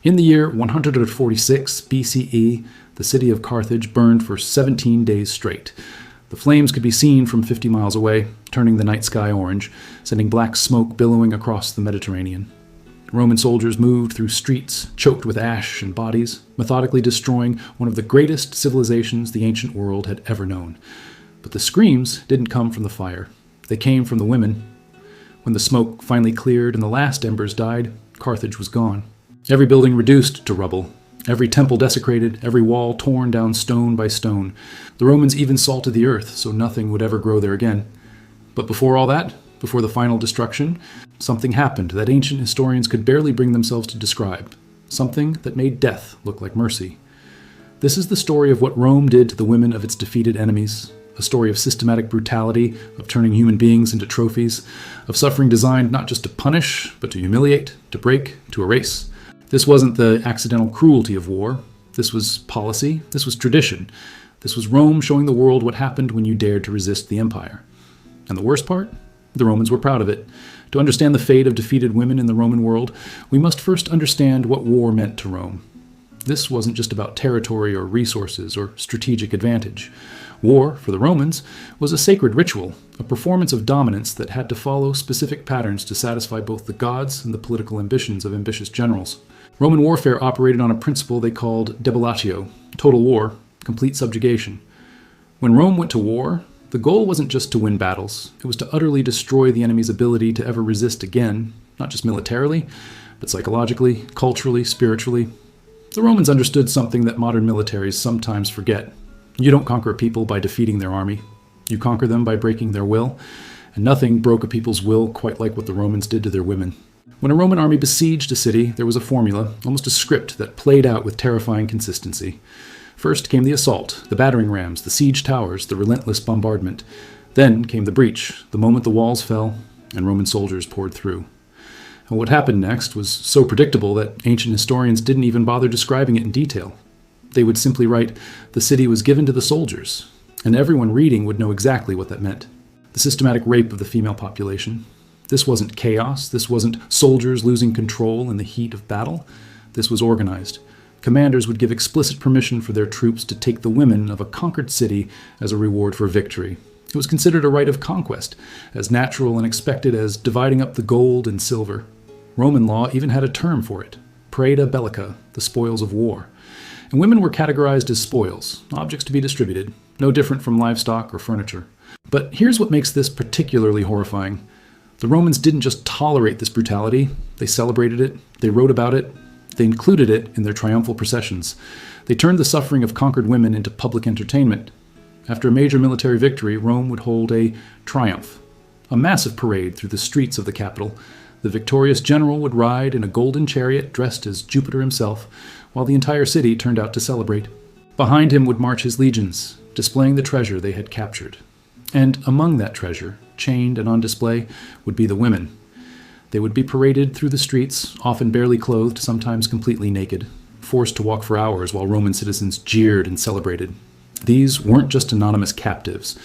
In the year 146 BCE, the city of Carthage burned for 17 days straight. The flames could be seen from 50 miles away, turning the night sky orange, sending black smoke billowing across the Mediterranean. Roman soldiers moved through streets choked with ash and bodies, methodically destroying one of the greatest civilizations the ancient world had ever known. But the screams didn't come from the fire. They came from the women. When the smoke finally cleared and the last embers died, Carthage was gone. Every building reduced to rubble, every temple desecrated, every wall torn down stone by stone. The Romans even salted the earth so nothing would ever grow there again. But before all that, before the final destruction, something happened that ancient historians could barely bring themselves to describe. Something that made death look like mercy. This is the story of what Rome did to the women of its defeated enemies. A story of systematic brutality, of turning human beings into trophies, of suffering designed not just to punish, but to humiliate, to break, to erase. This wasn't the accidental cruelty of war. This was policy. This was tradition. This was Rome showing the world what happened when you dared to resist the empire. And the worst part? The Romans were proud of it. To understand the fate of defeated women in the Roman world, we must first understand what war meant to Rome. This wasn't just about territory or resources or strategic advantage. War, for the Romans, was a sacred ritual, a performance of dominance that had to follow specific patterns to satisfy both the gods and the political ambitions of ambitious generals. Roman warfare operated on a principle they called debillatio, total war, complete subjugation. When Rome went to war, the goal wasn't just to win battles. It was to utterly destroy the enemy's ability to ever resist again, not just militarily, but psychologically, culturally, spiritually. The Romans understood something that modern militaries sometimes forget. You don't conquer a people by defeating their army. You conquer them by breaking their will, and nothing broke a people's will quite like what the Romans did to their women. When a Roman army besieged a city, there was a formula, almost a script, that played out with terrifying consistency. First came the assault, the battering rams, the siege towers, the relentless bombardment. Then came the breach, the moment the walls fell and Roman soldiers poured through. And what happened next was so predictable that ancient historians didn't even bother describing it in detail. They would simply write, "The city was given to the soldiers," and everyone reading would know exactly what that meant. The systematic rape of the female population. This wasn't chaos. This wasn't soldiers losing control in the heat of battle. This was organized. Commanders would give explicit permission for their troops to take the women of a conquered city as a reward for victory. It was considered a rite of conquest, as natural and expected as dividing up the gold and silver. Roman law even had a term for it, praeda bellica, the spoils of war. And women were categorized as spoils, objects to be distributed, no different from livestock or furniture. But here's what makes this particularly horrifying. The Romans didn't just tolerate this brutality, they celebrated it, they wrote about it, they included it in their triumphal processions. They turned the suffering of conquered women into public entertainment. After a major military victory, Rome would hold a triumph, a massive parade through the streets of the capital. The victorious general would ride in a golden chariot dressed as Jupiter himself, while the entire city turned out to celebrate. Behind him would march his legions, displaying the treasure they had captured. And among that treasure, chained and on display, would be the women. They would be paraded through the streets, often barely clothed, sometimes completely naked, forced to walk for hours while Roman citizens jeered and celebrated. These weren't just anonymous captives.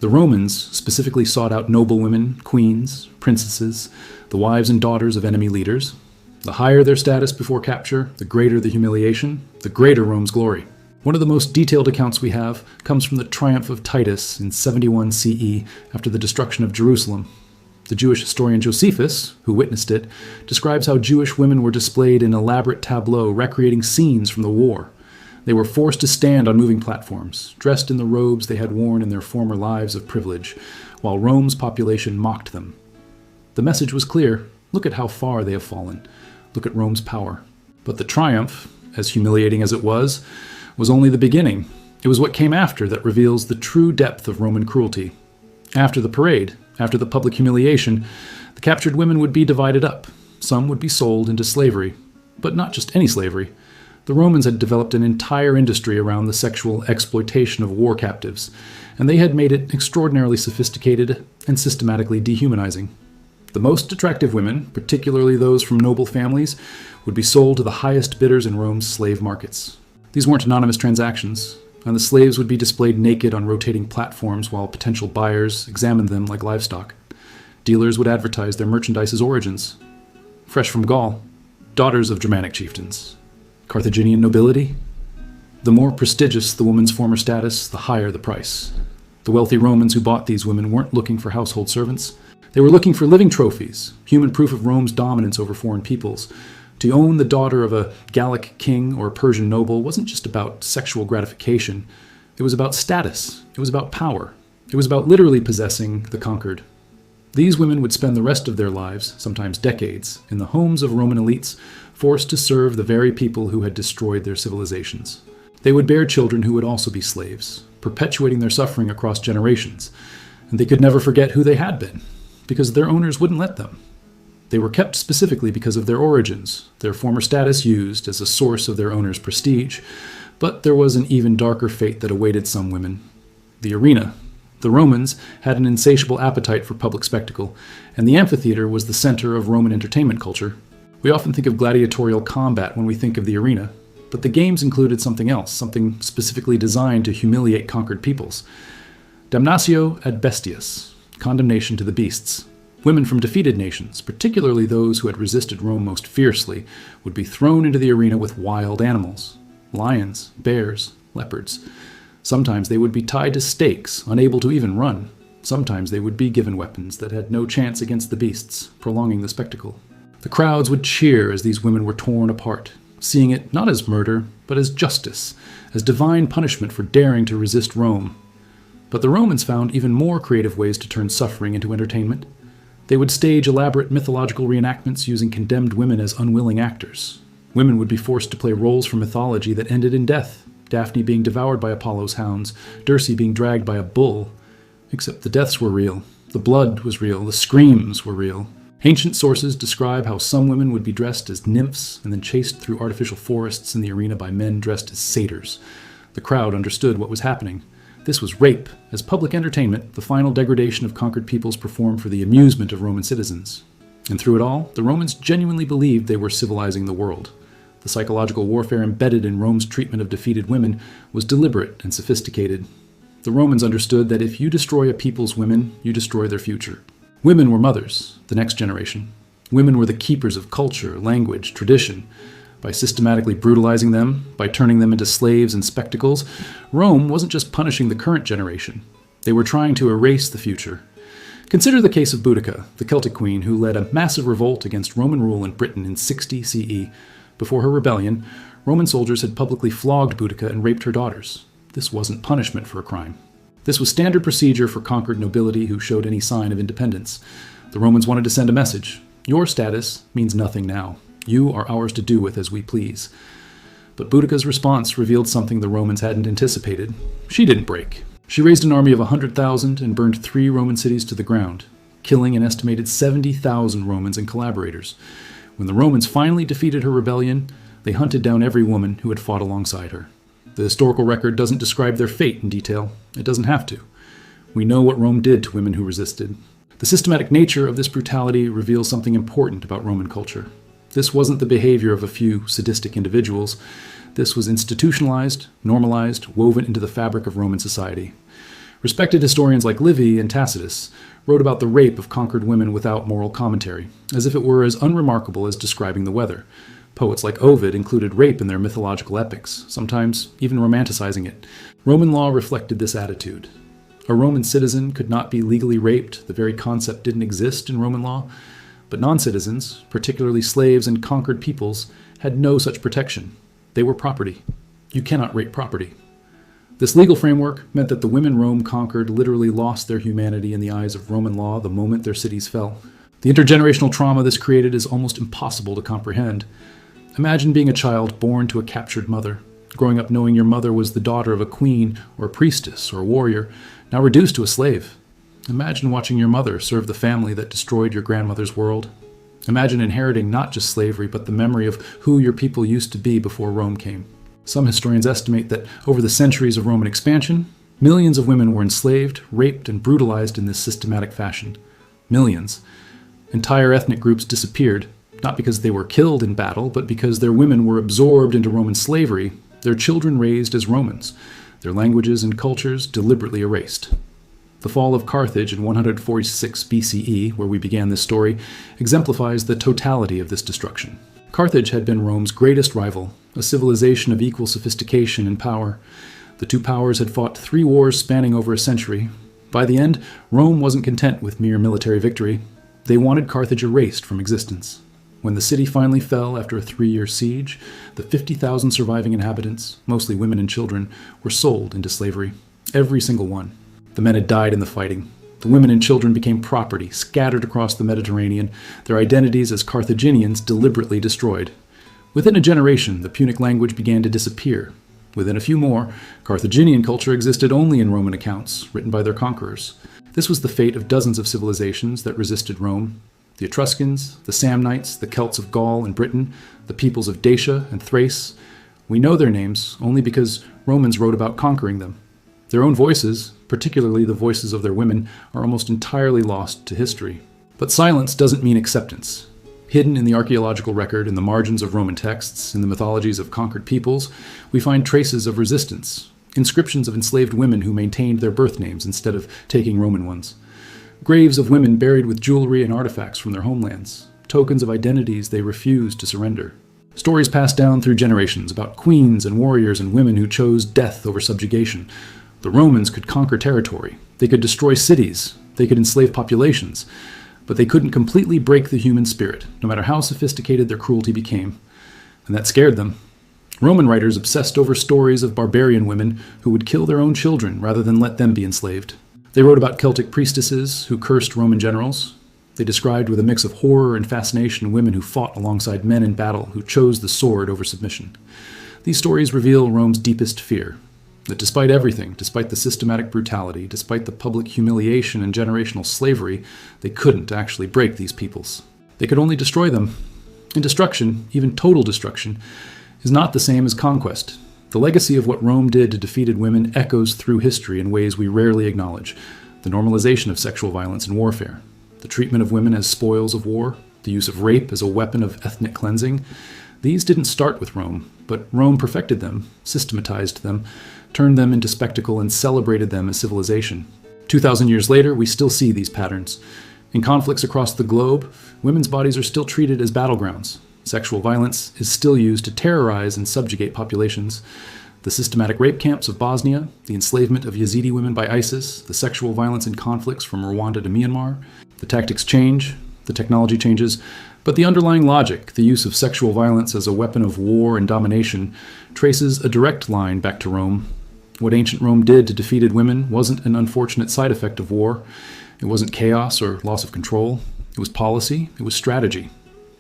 The Romans specifically sought out noble women, queens, princesses, the wives and daughters of enemy leaders. The higher their status before capture, the greater the humiliation, the greater Rome's glory. One of the most detailed accounts we have comes from the triumph of Titus in 71 CE after the destruction of Jerusalem. The Jewish historian Josephus, who witnessed it, describes how Jewish women were displayed in elaborate tableaux recreating scenes from the war. They were forced to stand on moving platforms, dressed in the robes they had worn in their former lives of privilege, while Rome's population mocked them. The message was clear. Look at how far they have fallen. Look at Rome's power. But the triumph, as humiliating as it was only the beginning. It was what came after that reveals the true depth of Roman cruelty. After the parade, after the public humiliation, the captured women would be divided up. Some would be sold into slavery. But not just any slavery. The Romans had developed an entire industry around the sexual exploitation of war captives, and they had made it extraordinarily sophisticated and systematically dehumanizing. The most attractive women, particularly those from noble families, would be sold to the highest bidders in Rome's slave markets. These weren't anonymous transactions, and the slaves would be displayed naked on rotating platforms while potential buyers examined them like livestock. Dealers would advertise their merchandise's origins. Fresh from Gaul, daughters of Germanic chieftains. Carthaginian nobility? The more prestigious the woman's former status, the higher the price. The wealthy Romans who bought these women weren't looking for household servants. They were looking for living trophies, human proof of Rome's dominance over foreign peoples. To own the daughter of a Gallic king or a Persian noble wasn't just about sexual gratification. It was about status. It was about power. It was about literally possessing the conquered. These women would spend the rest of their lives, sometimes decades, in the homes of Roman elites, forced to serve the very people who had destroyed their civilizations. They would bear children who would also be slaves, perpetuating their suffering across generations. And they could never forget who they had been, because their owners wouldn't let them. They were kept specifically because of their origins, their former status used as a source of their owners' prestige. But there was an even darker fate that awaited some women: the arena. The Romans had an insatiable appetite for public spectacle, and the amphitheater was the center of Roman entertainment culture. We often think of gladiatorial combat when we think of the arena, but the games included something else, something specifically designed to humiliate conquered peoples. Damnatio ad bestias, condemnation to the beasts. Women from defeated nations, particularly those who had resisted Rome most fiercely, would be thrown into the arena with wild animals: lions, bears, leopards. Sometimes they would be tied to stakes, unable to even run. Sometimes they would be given weapons that had no chance against the beasts, prolonging the spectacle. The crowds would cheer as these women were torn apart, seeing it not as murder, but as justice, as divine punishment for daring to resist Rome. But the Romans found even more creative ways to turn suffering into entertainment. They would stage elaborate mythological reenactments using condemned women as unwilling actors. Women would be forced to play roles from mythology that ended in death, Daphne being devoured by Apollo's hounds, Dirce being dragged by a bull. Except the deaths were real, the blood was real, the screams were real. Ancient sources describe how some women would be dressed as nymphs and then chased through artificial forests in the arena by men dressed as satyrs. The crowd understood what was happening. This was rape, as public entertainment, the final degradation of conquered peoples performed for the amusement of Roman citizens. And through it all, the Romans genuinely believed they were civilizing the world. The psychological warfare embedded in Rome's treatment of defeated women was deliberate and sophisticated. The Romans understood that if you destroy a people's women, you destroy their future. Women were mothers, the next generation. Women were the keepers of culture, language, tradition. By systematically brutalizing them, by turning them into slaves and spectacles, Rome wasn't just punishing the current generation. They were trying to erase the future. Consider the case of Boudica, the Celtic queen who led a massive revolt against Roman rule in Britain in 60 CE. Before her rebellion, Roman soldiers had publicly flogged Boudica and raped her daughters. This wasn't punishment for a crime. This was standard procedure for conquered nobility who showed any sign of independence. The Romans wanted to send a message: your status means nothing now. You are ours to do with as we please. But Boudica's response revealed something the Romans hadn't anticipated. She didn't break. She raised an army of 100,000 and burned 3 Roman cities to the ground, killing an estimated 70,000 Romans and collaborators. When the Romans finally defeated her rebellion, they hunted down every woman who had fought alongside her. The historical record doesn't describe their fate in detail. It doesn't have to. We know what Rome did to women who resisted. The systematic nature of this brutality reveals something important about Roman culture. This wasn't the behavior of a few sadistic individuals. This was institutionalized, normalized, woven into the fabric of Roman society. Respected historians like Livy and Tacitus wrote about the rape of conquered women without moral commentary, as if it were as unremarkable as describing the weather. Poets like Ovid included rape in their mythological epics, sometimes even romanticizing it. Roman law reflected this attitude. A Roman citizen could not be legally raped. The very concept didn't exist in Roman law. But non-citizens, particularly slaves and conquered peoples, had no such protection. They were property. You cannot rape property. This legal framework meant that the women Rome conquered literally lost their humanity in the eyes of Roman law the moment their cities fell. The intergenerational trauma this created is almost impossible to comprehend. Imagine being a child born to a captured mother, growing up knowing your mother was the daughter of a queen or a priestess or a warrior, now reduced to a slave. Imagine watching your mother serve the family that destroyed your grandmother's world. Imagine inheriting not just slavery, but the memory of who your people used to be before Rome came. Some historians estimate that over the centuries of Roman expansion, millions of women were enslaved, raped, and brutalized in this systematic fashion. Millions. Entire ethnic groups disappeared, not because they were killed in battle, but because their women were absorbed into Roman slavery, their children raised as Romans, their languages and cultures deliberately erased. The fall of Carthage in 146 BCE, where we began this story, exemplifies the totality of this destruction. Carthage had been Rome's greatest rival, a civilization of equal sophistication and power. The two powers had fought 3 wars spanning over a century. By the end, Rome wasn't content with mere military victory. They wanted Carthage erased from existence. When the city finally fell after a 3-year siege, the 50,000 surviving inhabitants, mostly women and children, were sold into slavery. Every single one. The men had died in the fighting. The women and children became property, scattered across the Mediterranean, their identities as Carthaginians deliberately destroyed. Within a generation, the Punic language began to disappear. Within a few more, Carthaginian culture existed only in Roman accounts, written by their conquerors. This was the fate of dozens of civilizations that resisted Rome. The Etruscans, the Samnites, the Celts of Gaul and Britain, the peoples of Dacia and Thrace. We know their names only because Romans wrote about conquering them. Their own voices, particularly the voices of their women, are almost entirely lost to history. But silence doesn't mean acceptance. Hidden in the archaeological record, in the margins of Roman texts, in the mythologies of conquered peoples, we find traces of resistance, inscriptions of enslaved women who maintained their birth names instead of taking Roman ones. Graves of women buried with jewelry and artifacts from their homelands, tokens of identities they refused to surrender. Stories passed down through generations about queens and warriors and women who chose death over subjugation. The Romans could conquer territory. They could destroy cities. They could enslave populations. But they couldn't completely break the human spirit, no matter how sophisticated their cruelty became. And that scared them. Roman writers obsessed over stories of barbarian women who would kill their own children rather than let them be enslaved. They wrote about Celtic priestesses who cursed Roman generals. They described with a mix of horror and fascination women who fought alongside men in battle, who chose the sword over submission. These stories reveal Rome's deepest fear, that despite everything, despite the systematic brutality, despite the public humiliation and generational slavery, they couldn't actually break these peoples. They could only destroy them. And destruction, even total destruction, is not the same as conquest. The legacy of what Rome did to defeated women echoes through history in ways we rarely acknowledge. The normalization of sexual violence and warfare, the treatment of women as spoils of war, the use of rape as a weapon of ethnic cleansing. These didn't start with Rome, but Rome perfected them, systematized them, turned them into spectacle, and celebrated them as civilization. 2,000 years later, we still see these patterns. In conflicts across the globe, women's bodies are still treated as battlegrounds. Sexual violence is still used to terrorize and subjugate populations. The systematic rape camps of Bosnia, the enslavement of Yazidi women by ISIS, the sexual violence in conflicts from Rwanda to Myanmar. The tactics change, the technology changes, but the underlying logic, the use of sexual violence as a weapon of war and domination, traces a direct line back to Rome. What ancient Rome did to defeated women wasn't an unfortunate side effect of war. It wasn't chaos or loss of control. It was policy. It was strategy.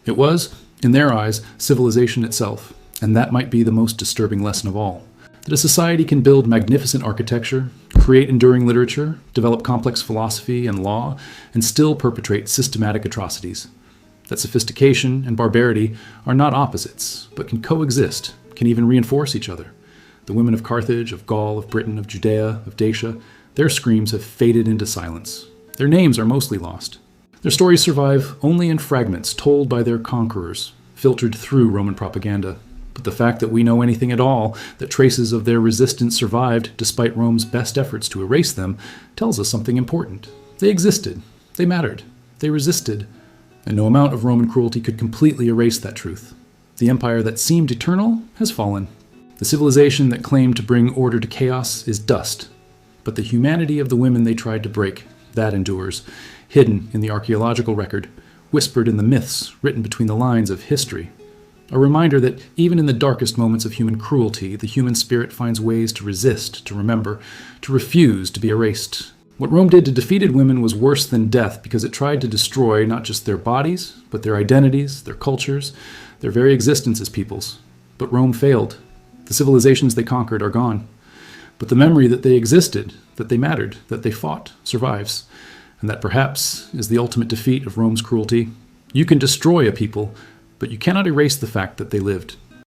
It was, in their eyes, civilization itself, and that might be the most disturbing lesson of all. That a society can build magnificent architecture, create enduring literature, develop complex philosophy and law, and still perpetrate systematic atrocities. That sophistication and barbarity are not opposites, but can coexist, can even reinforce each other. The women of Carthage, of Gaul, of Britain, of Judea, of Dacia, their screams have faded into silence. Their names are mostly lost. Their stories survive only in fragments told by their conquerors, filtered through Roman propaganda. But the fact that we know anything at all, that traces of their resistance survived despite Rome's best efforts to erase them, tells us something important. They existed. They mattered. They resisted. And no amount of Roman cruelty could completely erase that truth. The empire that seemed eternal has fallen. The civilization that claimed to bring order to chaos is dust. But the humanity of the women they tried to break, that endures, hidden in the archaeological record, whispered in the myths written between the lines of history. A reminder that even in the darkest moments of human cruelty, the human spirit finds ways to resist, to remember, to refuse to be erased. What Rome did to defeated women was worse than death because it tried to destroy not just their bodies, but their identities, their cultures, their very existence as peoples. But Rome failed. The civilizations they conquered are gone. But the memory that they existed, that they mattered, that they fought, survives. And that perhaps is the ultimate defeat of Rome's cruelty. You can destroy a people, but you cannot erase the fact that they lived.